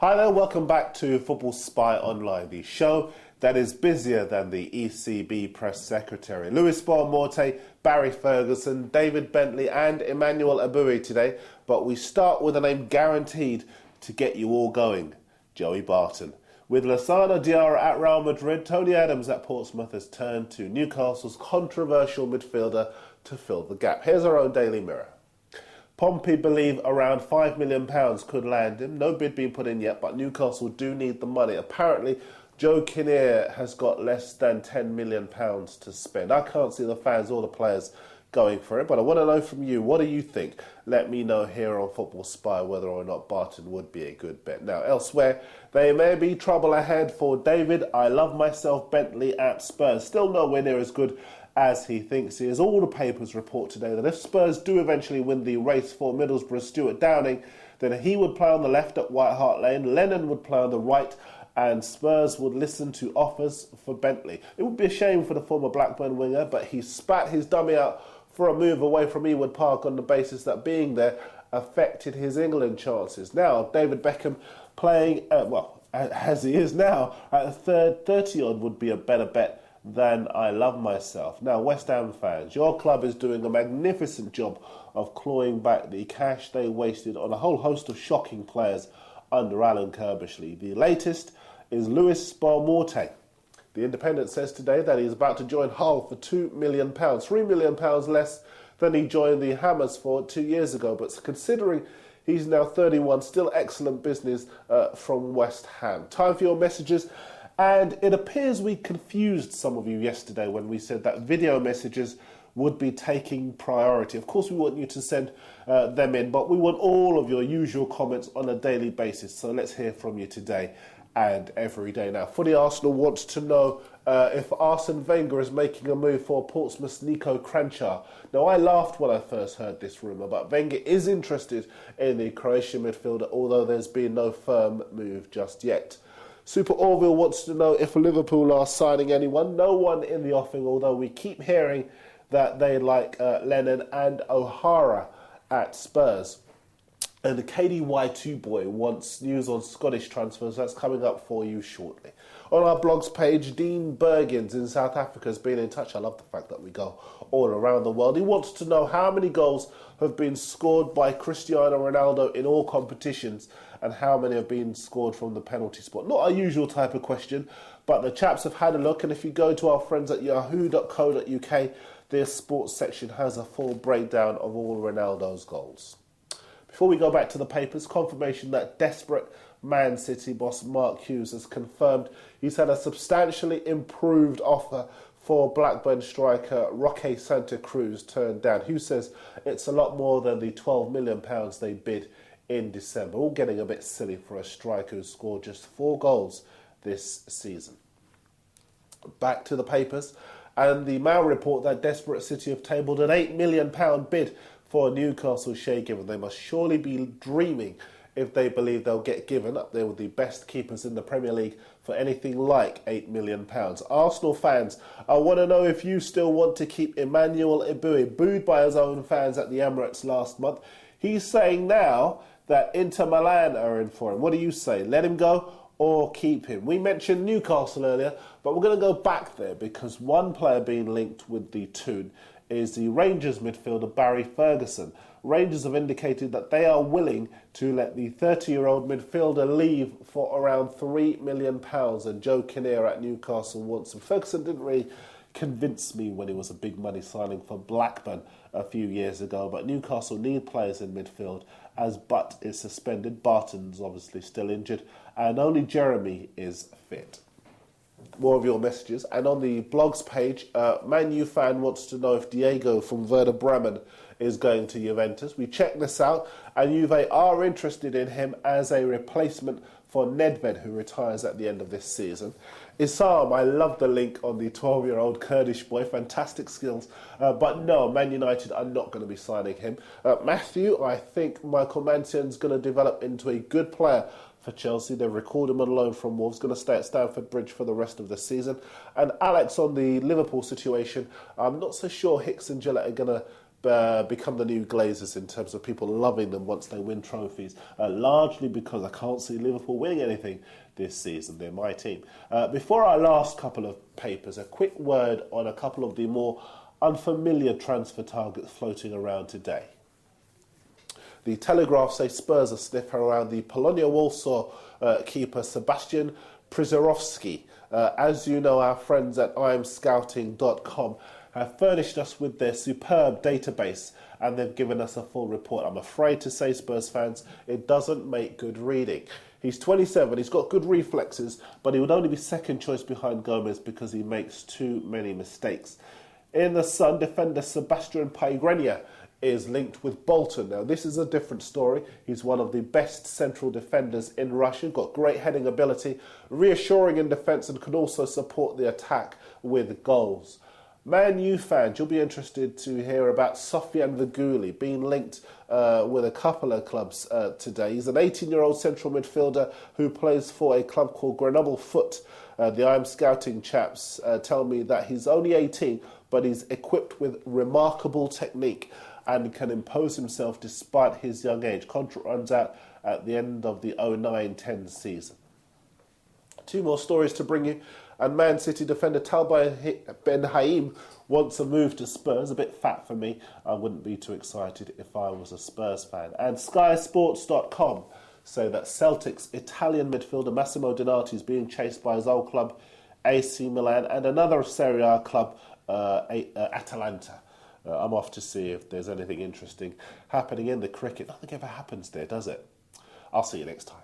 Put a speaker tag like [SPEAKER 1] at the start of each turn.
[SPEAKER 1] Hi there, welcome back to Football Spy Online, the show that is busier than the ECB press secretary. Luis Morte, Barry Ferguson, David Bentley and Emmanuel Abui today, but we start with a name guaranteed to get you all going, Joey Barton. With Lassana Diarra at Real Madrid, Tony Adams at Portsmouth has turned to Newcastle's controversial midfielder to fill the gap. Here's our own Daily Mirror. Pompey believe around £5 million could land him. No bid being put in yet, but Newcastle do need the money. Apparently, Joe Kinnear has got less than £10 million to spend. I can't see the fans or the players going for it, but I want to know from you, what do you think? Let me know here on Football Spy whether or not Barton would be a good bet. Now, elsewhere, there may be trouble ahead for David I love myself Bentley at Spurs. Still nowhere near as good as he thinks he is. All the papers report today that if Spurs do eventually win the race for Middlesbrough's Stuart Downing, then he would play on the left at White Hart Lane, Lennon would play on the right, and Spurs would listen to offers for Bentley. It would be a shame for the former Blackburn winger, but he spat his dummy out for a move away from Ewood Park on the basis that being there affected his England chances. Now, David Beckham playing, as he is now, at a third 30-odd would be a better bet than I love myself. Now, West Ham fans, your club is doing a magnificent job of clawing back the cash they wasted on a whole host of shocking players under Alan Kirbishley. The latest is Luis Morte. The Independent says today that he's about to join Hull for £2 million, £3 million less than he joined the Hammers for 2 years ago. But considering he's now 31, still excellent business from West Ham. Time for your messages. And it appears we confused some of you yesterday when we said that video messages would be taking priority. Of course, we want you to send them in, but we want all of your usual comments on a daily basis. So let's hear from you today and every day. Now, Footy Arsenal wants to know if Arsene Wenger is making a move for Portsmouth's Nico Kranjčar. Now, I laughed when I first heard this rumour, but Wenger is interested in the Croatian midfielder, although there's been no firm move just yet. Super Orville wants to know if Liverpool are signing anyone. No one in the offing, although we keep hearing that they like Lennon and O'Hara at Spurs. And the KDY2 boy wants news on Scottish transfers. That's coming up for you shortly. On our blogs page, Dean Bergins in South Africa has been in touch. I love the fact that we go all around the world. He wants to know how many goals have been scored by Cristiano Ronaldo in all competitions and how many have been scored from the penalty spot. Not a usual type of question, but the chaps have had a look, and if you go to our friends at yahoo.co.uk, their sports section has a full breakdown of all Ronaldo's goals. Before we go back to the papers, confirmation that desperate Man City boss Mark Hughes has confirmed he's had a substantially improved offer for Blackburn striker Roque Santa Cruz turned down. Hughes says it's a lot more than the £12 million they bid in December. All getting a bit silly for a striker who scored just 4 goals this season. Back to the papers, and the Mail report that Desperate City have tabled an £8 million bid for Newcastle Shay given. They must surely be dreaming if they believe they'll get given up there with the best keepers in the Premier League for anything like £8 million. Arsenal fans, I want to know if you still want to keep Emmanuel Abui, booed by his own fans at the Emirates last month. He's saying now that Inter Milan are in for him. What do you say? Let him go or keep him? We mentioned Newcastle earlier, but we're going to go back there because one player being linked with the Toon is the Rangers midfielder Barry Ferguson. Rangers have indicated that they are willing to let the 30-year-old midfielder leave for around £3 million, and Joe Kinnear at Newcastle wants him. Ferguson didn't really convince me when he was a big money signing for Blackburn a few years ago, but Newcastle need players in midfield as Butt is suspended, Barton's obviously still injured, and only Jeremy is fit. More of your messages. And on the blogs page, Man U fan wants to know if Diego from Werder Bremen is going to Juventus. We checked this out, and Juve are interested in him as a replacement for Nedved, who retires at the end of this season. Issam, I love the link on the 12-year-old Kurdish boy, fantastic skills. But no, Man United are not going to be signing him. Matthew, I think Michael Mansion's going to develop into a good player for Chelsea. They've recalled him on loan from Wolves, going to stay at Stamford Bridge for the rest of the season. And Alex, on the Liverpool situation, I'm not so sure Hicks and Gillett are going to become the new Glazers in terms of people loving them once they win trophies, largely because I can't see Liverpool winning anything this season. They're my team. Before our last couple of papers, a quick word on a couple of the more unfamiliar transfer targets floating around today. The Telegraph say Spurs are sniffing around the Polonia Warsaw keeper Sebastian Przyzorowski. As you know, our friends at imscouting.com have furnished us with their superb database and they've given us a full report. I'm afraid to say, Spurs fans, it doesn't make good reading. He's 27, he's got good reflexes, but he would only be second choice behind Gomez because he makes too many mistakes. In the Sun, defender Sebastian Paigreña is linked with Bolton. Now, this is a different story. He's one of the best central defenders in Russia, got great heading ability, reassuring in defence and can also support the attack with goals. Man U fans, you'll be interested to hear about Sofian Viguli being linked with a couple of clubs today. He's an 18-year-old central midfielder who plays for a club called Grenoble Foot. The I'm Scouting chaps tell me that he's only 18, but he's equipped with remarkable technique and can impose himself despite his young age. Contract runs out at the end of the 09-10 season. Two more stories to bring you. And Man City defender Talbot Ben Haim wants a move to Spurs. A bit fat for me. I wouldn't be too excited if I was a Spurs fan. And SkySports.com say that Celtic's Italian midfielder Massimo Donati is being chased by his old club AC Milan and another Serie A club, Atalanta. I'm off to see if there's anything interesting happening in the cricket. Nothing ever happens there, does it? I'll see you next time.